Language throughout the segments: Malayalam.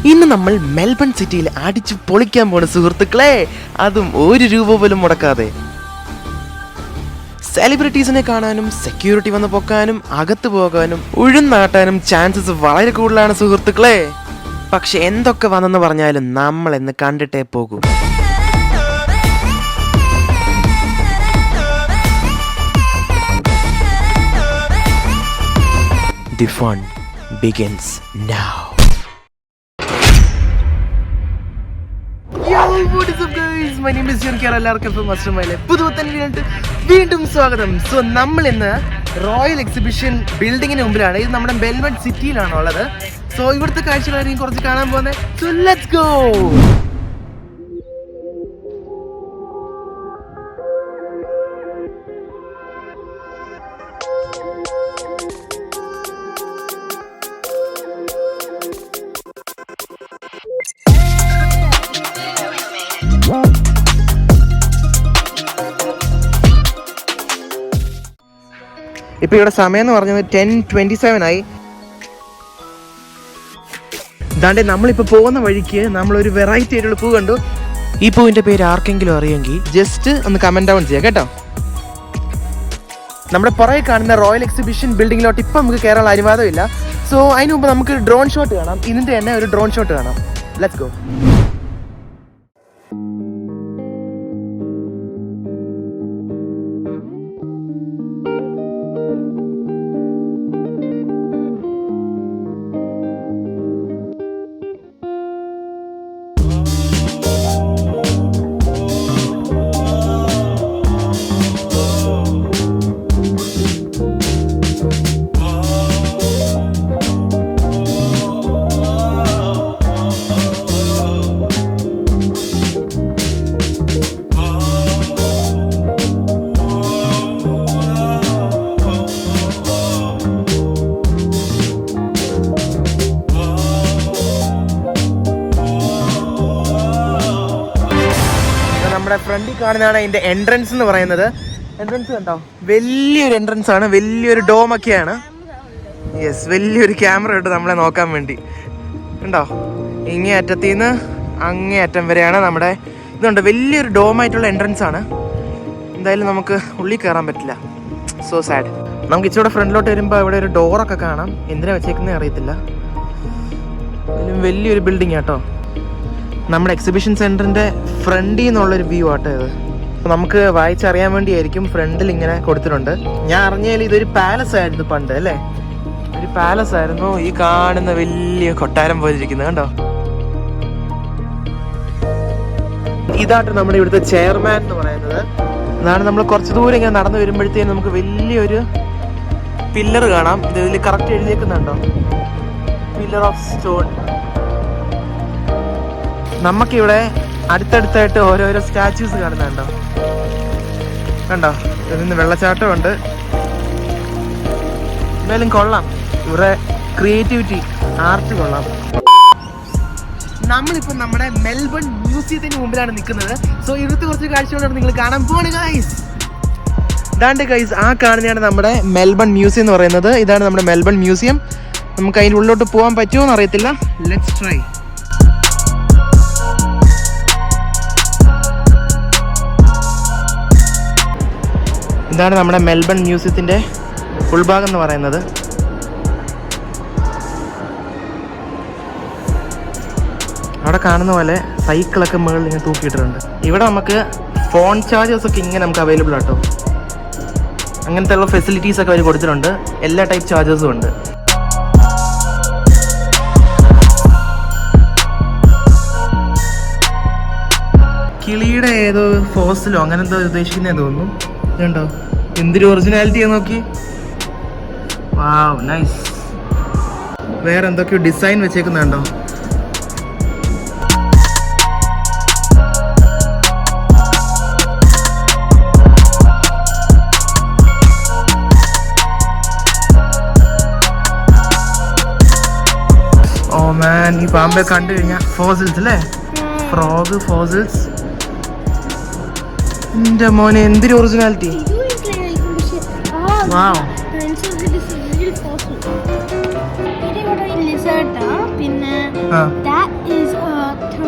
ഇന്ന് നമ്മൾ മെൽബൺ സിറ്റിയിൽ അടിച്ചു പൊളിക്കാൻ പോണ സുഹൃത്തുക്കളെ, അതും ₹1 പോലും മുടക്കാതെ. സെലിബ്രിറ്റീസിനെ കാണാനും സെക്യൂരിറ്റി വന്ന് പൊക്കാനും അകത്ത് പോകാനും ഉഴുന്നാട്ടാനും ചാൻസസ് വളരെ കൂടുതലാണ് സുഹൃത്തുക്കളെ. പക്ഷെ എന്തൊക്കെ വന്നെന്ന് പറഞ്ഞാലും നമ്മൾ എന്ന് കണ്ടിട്ടേ പോകും. The fun begins now. Yo, what is up guys? My name is Jurkar. എല്ലാവർക്കും ഇപ്പോൾ മസ്റ്റർമൈലെ പുതുവത്തനിലേക്ക് വീണ്ടും സ്വാഗതം. സോ നമ്മൾ ഇന്ന് റോയൽ എക്സിബിഷൻ ബിൽഡിങ്ങിന് മുമ്പിലാണ്. ഇത് നമ്മുടെ മെൽബൺ സിറ്റിയിലാണ് ഉള്ളത്. സോ ഇവിടുത്തെ കാഴ്ചകളായിരിക്കും കുറച്ച് കാണാൻ പോകുന്നത്. So let's go. ഇപ്പൊ ഇവിടെ സമയം എന്ന് പറഞ്ഞത് 10:27 ആയി. ദാണ്ടെ നമ്മളിപ്പോൾ പോകുന്ന വഴിക്ക് നമ്മളൊരു വെറൈറ്റി ആയിട്ടുള്ള പൂ കണ്ടു. ഈ പൂവിന്റെ പേര് ആർക്കെങ്കിലും അറിയെങ്കിൽ ജസ്റ്റ് ഒന്ന് കമന്റ് ഡൗൺ ചെയ്യാം കേട്ടോ. നമ്മുടെ പുറകെ കാണുന്ന റോയൽ എക്സിബിഷൻ ബിൽഡിങ്ങിലോട്ട് ഇപ്പം നമുക്ക് കയറാനുള്ള അനുവാദമില്ല. സോ അതിന് മുമ്പ് നമുക്ക് ഡ്രോൺ ഷോട്ട് കാണാം. ഇതിന്റെ തന്നെ ഒരു ഡ്രോൺ ഷോട്ട് കാണാം. Let's go. നമ്മുടെ ഫ്രണ്ടിൽ കാണുന്നതാണ് അതിൻ്റെ എൻട്രൻസ് എന്ന് പറയുന്നത്. എൻട്രൻസ് കണ്ടോ, വലിയൊരു എൻട്രൻസ് ആണ്, വലിയൊരു ഡോമൊക്കെയാണ്. യെസ്, വലിയൊരു ക്യാമറ ഉണ്ട് നമ്മളെ നോക്കാൻ വേണ്ടി. ഉണ്ടോ, ഇങ്ങേ അറ്റത്തിൽ നിന്ന് അങ്ങേ അറ്റം വരെയാണ് നമ്മുടെ ഇതുണ്ട്. വലിയൊരു ഡോമായിട്ടുള്ള എൻട്രൻസ് ആണ്. എന്തായാലും നമുക്ക് ഉള്ളിൽ കയറാൻ പറ്റില്ല. So sad. നമുക്ക് ഇച്ചിരി ഫ്രണ്ടിലോട്ട് വരുമ്പോൾ ഇവിടെ ഒരു ഡോറൊക്കെ കാണാം. എന്തിനാ വെച്ചേക്കുന്നേ അറിയത്തില്ല. വലിയൊരു ബിൽഡിംഗ് ആട്ടോ. നമ്മുടെ എക്സിബിഷൻ സെൻറ്ററിൻ്റെ ഫ്രണ്ടിൽ നിന്നുള്ളൊരു വ്യൂ ആട്ടോ ഇത്. നമുക്ക് വായിച്ചറിയാൻ വേണ്ടിയായിരിക്കും ഫ്രണ്ടിൽ ഇങ്ങനെ കൊടുത്തിട്ടുണ്ട്. ഞാൻ അറിഞ്ഞാൽ ഇതൊരു പാലസ് ആയിരുന്നു പണ്ട്, അല്ലേ? ഒരു പാലസ് ആയിരുന്നു. ഈ കാണുന്ന വലിയ കൊട്ടാരം പോലെ ഇരിക്കുന്നത് കണ്ടോ. ഇതാട്ടോ നമ്മുടെ ഇവിടുത്തെ ചെയർമാൻ എന്ന് പറയുന്നത്. അതാണ് നമ്മൾ കുറച്ച് ദൂരം ഇങ്ങനെ നടന്നു വരുമ്പോഴത്തേക്കും നമുക്ക് വലിയൊരു പില്ലർ കാണാം. ഇതിൽ കറക്റ്റ് എഴുതിയേക്കുന്നുണ്ടോ, പില്ലർ ഓഫ് സ്റ്റോൺ. നമുക്കിവിടെ അടുത്തടുത്തായിട്ട് ഓരോരോ സ്റ്റാച്യൂസ് കാണുന്നുണ്ടോ, കണ്ടോ. ഇതിന് വെള്ളച്ചാട്ടമുണ്ട്. എന്തായാലും കൊള്ളാം, ഇവിടെ ക്രിയേറ്റിവിറ്റി, ആർട്ട് കൊള്ളാം. നമ്മളിപ്പോൾ നമ്മുടെ മെൽബൺ മ്യൂസിയത്തിന് മുമ്പിലാണ് നിൽക്കുന്നത്. സോ ഇവിടുത്തെ കുറച്ച് കാഴ്ചകളാണ് നിങ്ങൾ കാണാൻ പോവാണ് ഗൈസ്. ഇതാണ്ട് ഗൈസ്, ആ കാണുന്നതാണ് നമ്മുടെ മെൽബൺ മ്യൂസിയം എന്ന് പറയുന്നത്. ഇതാണ് നമ്മുടെ മെൽബൺ മ്യൂസിയം. നമുക്ക് അതിൻ്റെ ഉള്ളിലോട്ട് പോകാൻ പറ്റുമോ എന്ന് അറിയത്തില്ല. Let's try. ഇതാണ് നമ്മുടെ മെൽബൺ മ്യൂസിയത്തിൻ്റെ ഉൾഭാഗം എന്ന് പറയുന്നത്. അവിടെ കാണുന്ന പോലെ സൈക്കിളൊക്കെ മുകളിൽ ഇങ്ങനെ തൂക്കിയിട്ടുണ്ട്. ഇവിടെ നമുക്ക് ഫോൺ ചാർജേഴ്സ് ഒക്കെ ഇങ്ങനെ നമുക്ക് അവൈലബിൾ ആട്ടോ. അങ്ങനത്തെ ഉള്ള ഫെസിലിറ്റീസ് ഒക്കെ അവർ കൊടുത്തിട്ടുണ്ട്. എല്ലാ ടൈപ്പ് ചാർജേഴ്സും ഉണ്ട്. കിളിയുടെ ഏതോ ഫോസിലോ അങ്ങനെ എന്തോ ഉദ്ദേശിക്കുന്നതെന്ന് തോന്നുന്നു. ഇതുണ്ടോ, എന്തൊരു ഒറിജിനാലിറ്റി നോക്കി. വാവ്, നൈസ്. വേറെ എന്തൊക്കെയോ ഡിസൈൻ വെച്ചേക്കുന്നുണ്ടോ. ഓ മാൻ, ഈ പാമ്പെ കണ്ടു കഴിഞ്ഞാൽ ഫോസിൽസ് അല്ലേ, ഫ്രോഗ് ഫോസിൽസ്. എന്റെ മോനെ, എന്തൊരു ഒറിജിനാലിറ്റി. വാവ്. പിന്നെ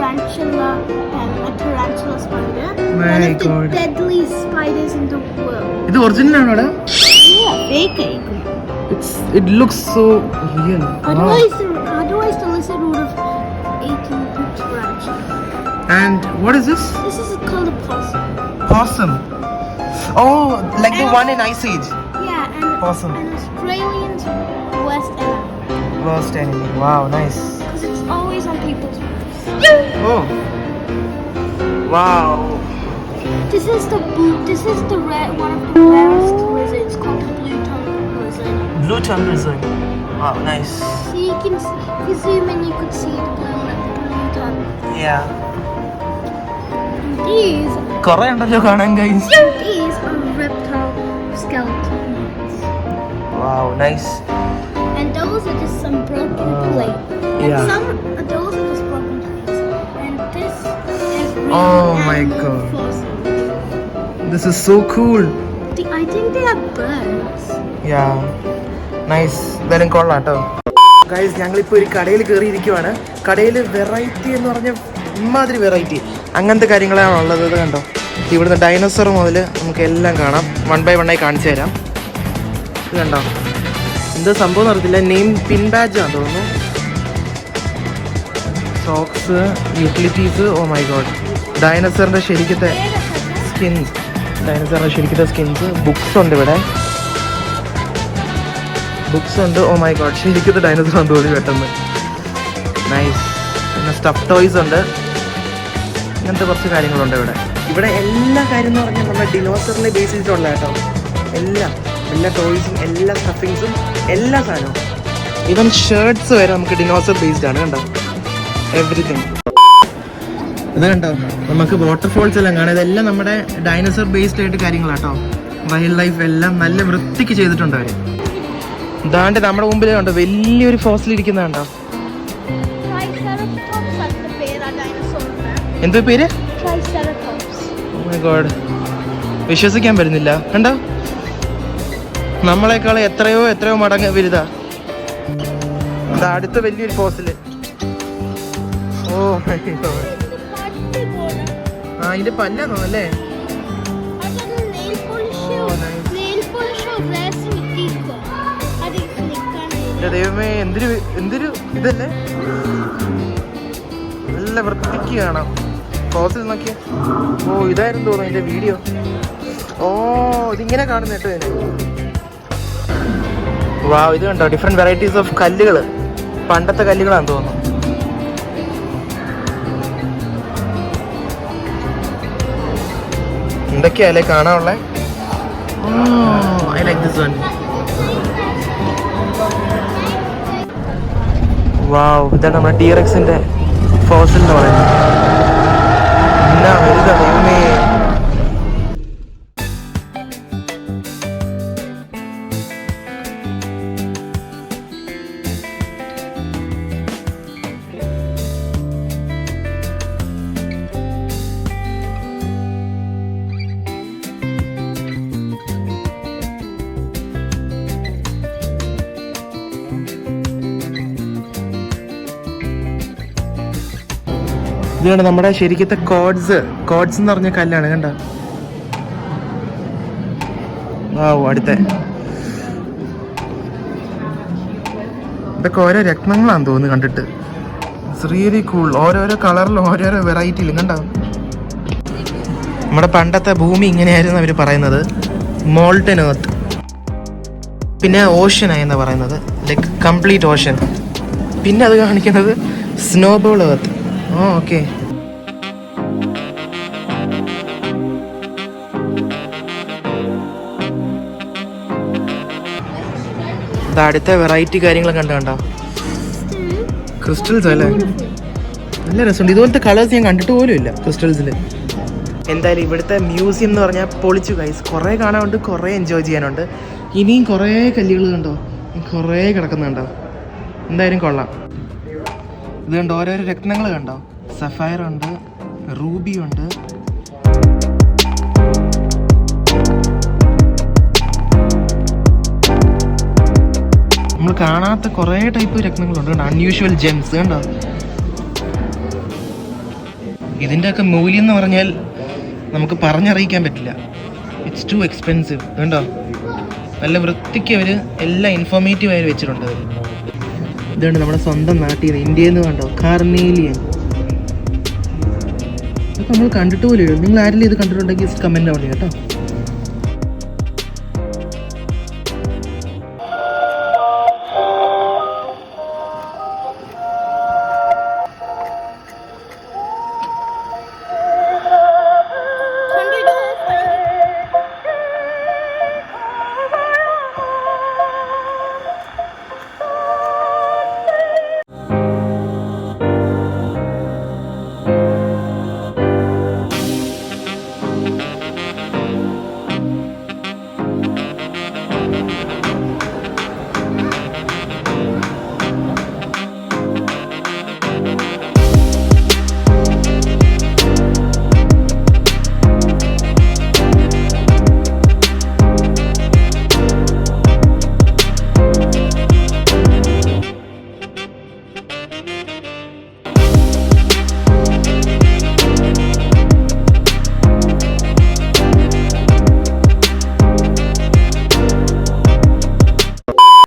tarantula and a tarantula spider. My One of the God. deadliest spiders in the world. ഇത് original ആണോടാ? Yeah, fake egg. It looks so real. Otherwise the lizard would have eaten the tarantula. And what is this? This is called a possum. Possum. Oh, like the one in Ice Age. Yeah, and Possum. an Australian's worst enemy. Worst enemy. Wow, nice. Because it's always on people's roofs. Oh. Wow. This is the one of the rarest lizards called the blue-tongued lizard. Blue tongue lizard. Wow, nice. So you can if you zoom in, you could see the blue tongue. Yeah. These കുറേ ഉണ്ടല്ലോ കാണാൻ guys. are reptile skeletons. Wow, nice. And those are just some broken plate. And Yeah. those are just broken plates. And this is real Oh my animal God. fossils. This is so cool. I think they are birds. Yeah. Nice. എന്തായാലും കൊള്ളാം കേട്ടോ. ഗൈസ് ഞങ്ങളിപ്പോൾ ഒരു കടയിൽ കയറിയിരിക്കുവാണ്. കടയിൽ വെറൈറ്റി എന്ന് പറഞ്ഞ ഇമാതിരി വെറൈറ്റി അങ്ങനത്തെ കാര്യങ്ങളാണ് ഉള്ളത്. ഇത് കണ്ടോ, ഇവിടുന്ന് ഡൈനോസർ മുതൽ നമുക്ക് എല്ലാം കാണാം. 1 by 1 ആയി കാണിച്ചു തരാം. ഇത് കണ്ടോ, എന്താ സംഭവം എന്ന് അറിയത്തില്ല. നെയിം പിൻ ബാഡ്ജ് ആണെന്ന് തോന്നുന്നു. Socks, utilities. Oh my god, ഡൈനോസറിൻ്റെ ശരിക്കത്തെ സ്കിൻസ്. ഡൈനോസറിൻ്റെ ശരിക്കത്തെ സ്കിൻസ്. ബുക്സ് ഉണ്ട് ഇവിടെ. ബുക്സ് ഉണ്ട്. ഓ മൈ ഗോഡ്, ശരിക്കത്തെ ഡൈനോസർ ആണ് തോന്നി പെട്ടെന്ന്. നൈസ്. പിന്നെ സ്റ്റഫ് ടോയ്സ് ഉണ്ട്. ഇങ്ങനത്തെ കുറച്ച് കാര്യങ്ങളുണ്ട് ഇവിടെ. ഇവിടെ എല്ലാ കാര്യം എന്ന് പറഞ്ഞാൽ നമ്മുടെ ഡിനോസറിനെ ബേസ് ചെയ്തിട്ടുള്ള കേട്ടോ. എല്ലാ ടോയ്സും എല്ലാ സ്റ്റഫിങ്സും എല്ലാ സാധനവും. ഈവൻ ഷർട്ട്സ് വരെ നമുക്ക് ഡിനോസർ ബേസ്ഡ് ആണ്. കണ്ടോ, എവറിത്തിങ്. ഇത് കണ്ടോ, നമുക്ക് വാട്ടർഫോൾസ് എല്ലാം കാണാം. ഇതെല്ലാം നമ്മുടെ ഡൈനോസർ ബേസ്ഡ് ആയിട്ട് കാര്യങ്ങളാട്ടോ. വൈൽഡ് ലൈഫ് എല്ലാം നല്ല വൃത്തിക്ക് ചെയ്തിട്ടുണ്ട് അവർ. ഇതാണ്ട് നമ്മുടെ മുമ്പിൽ കണ്ടോ വലിയൊരു ഫോസിൽ ഇരിക്കുന്ന കണ്ടോ. എന്തോ പേര്? Oh my God, വിശ്വസിക്കാൻ പറ്റുന്നില്ല. കണ്ടോ, നമ്മളെക്കാൾ എത്രയോ മടങ്ങ് വലുതാ. എന്താ അടുത്ത വലിയൊരു ഫോസില്. Oh my God. ആ, ഇതിന്റെ പല്ലാന്നോ അല്ലേ? ദൈവമേ, എന്തൊരു ഇതല്ലേ. നല്ല വൃത്തിക്ക് കാണാം ഫോസിൽ നോക്കിയ. ഓ, ഇതായിരുന്നു തോന്നുന്നു അതിന്റെ വീഡിയോ. ഓ, ഇതിങ്ങനെ കാണുന്ന കേട്ടോ ഇതിന്. വാ, ഇത് കണ്ടോ, ഡിഫറെന്റ് വെറൈറ്റീസ് ഓഫ് കല്ലുകൾ. പണ്ടത്തെ കല്ലുകളാണെന്ന് തോന്നുന്നു. എന്തൊക്കെയല്ലേ കാണാനുള്ളേ. I like this one. Wow, ഇതാണ് നമ്മുടെ ടീറെക്സിന്റെ ഫോസിൽ എന്ന് പറയുന്നത്. എന്നാ വലുതാ ദൈവമേ. ഇതാണ് നമ്മുടെ ശരിക്കത്തെ കോഡ്സ് എന്ന് പറഞ്ഞ കല്ലാണ്. കണ്ട, അടുത്ത ഇതൊക്കെ ഓരോ രത്നങ്ങളാന്ന് തോന്നുന്നു കണ്ടിട്ട്. It's really cool. ഓരോരോ കളറിലും ഓരോരോ വെറൈറ്റിയിലും കണ്ടോ. നമ്മുടെ പണ്ടത്തെ ഭൂമി ഇങ്ങനെയായിരുന്നു അവർ പറയുന്നത്. Molten earth. പിന്നെ ഓഷ്യനായി എന്നാ പറയുന്നത്, ലൈക്ക് കംപ്ലീറ്റ് ഓഷൻ. പിന്നെ അത് കാണിക്കുന്നത് സ്നോബോൾ എർത്ത്. ഓ ഓക്കെ. അടുത്ത വെറൈറ്റി കാര്യങ്ങൾ കണ്ടോ. ക്രിസ്റ്റൽസ് അല്ലേ, നല്ല രസമുണ്ട്. ഇതുപോലത്തെ കളേഴ്സ് ഞാൻ കണ്ടിട്ട് പോലും ഇല്ല ക്രിസ്റ്റൽസിൽ. എന്തായാലും ഇവിടുത്തെ മ്യൂസിയം എന്ന് പറഞ്ഞാൽ പൊളിച്ചു ഗൈസ്. കുറേ കാണാനുണ്ട്, കുറേ എൻജോയ് ചെയ്യാനുണ്ട്. ഇനിയും കുറേ കല്ലുകൾ കണ്ടോ, കുറേ കിടക്കുന്നുണ്ടോ. എന്തായാലും കൊള്ളാം. ഇത് കണ്ടോ, ഓരോരോ രത്നങ്ങൾ കണ്ടോ. സഫയർ ഉണ്ട്, റൂബി ഉണ്ട്. നമ്മൾ കാണാത്ത കുറേ ടൈപ്പ് രത്നങ്ങളുണ്ട്. കണ്ടോ, അൺയൂഷ്വൽ ജെംസ് കണ്ടോ. ഇതിൻ്റെയൊക്കെ മൂല്യം എന്ന് പറഞ്ഞാൽ നമുക്ക് പറഞ്ഞറിയിക്കാൻ പറ്റില്ല. It's to expensive. കണ്ടോ, നല്ല വൃത്തിക്ക് അവർ എല്ലാം ഇൻഫോർമേറ്റീവായി വെച്ചിട്ടുണ്ട്. ഇതുകൊണ്ട് നമ്മുടെ സ്വന്തം നാട്ടിൽ നിന്ന്, ഇന്ത്യയിൽ നിന്ന് കണ്ടോ, കാർണേലിയൻ. ഇതൊക്കെ നമ്മൾ കണ്ടിട്ട് പോലും. നിങ്ങൾ ആരെങ്കിലും ഇത് കണ്ടിട്ടുണ്ടെങ്കിൽ കമൻറ്റ് ആവണേ കേട്ടോ.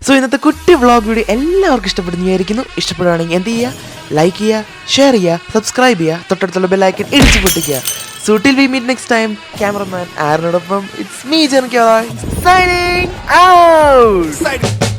സോ ഇന്നത്തെ കുട്ടി വ്ളോഗ് വീഡിയോ എല്ലാവർക്കും ഇഷ്ടപ്പെടുന്നതായിരിക്കുന്നു. ഇഷ്ടപ്പെടുകയാണെങ്കിൽ എന്ത് ചെയ്യുക, ലൈക്ക് ചെയ്യുക, ഷെയർ ചെയ്യുക, സബ്സ്ക്രൈബ് ചെയ്യുക, തൊട്ടടുത്തുള്ള ബെല്ലൈക്കൺ ഇടിച്ചു പൊട്ടിക്കുക. So till we meet next time, cameraman ആറിനോടൊപ്പം ഇറ്റ്സ് മീ ജെൻകോയ് സൈനിങ് ഔട്ട്.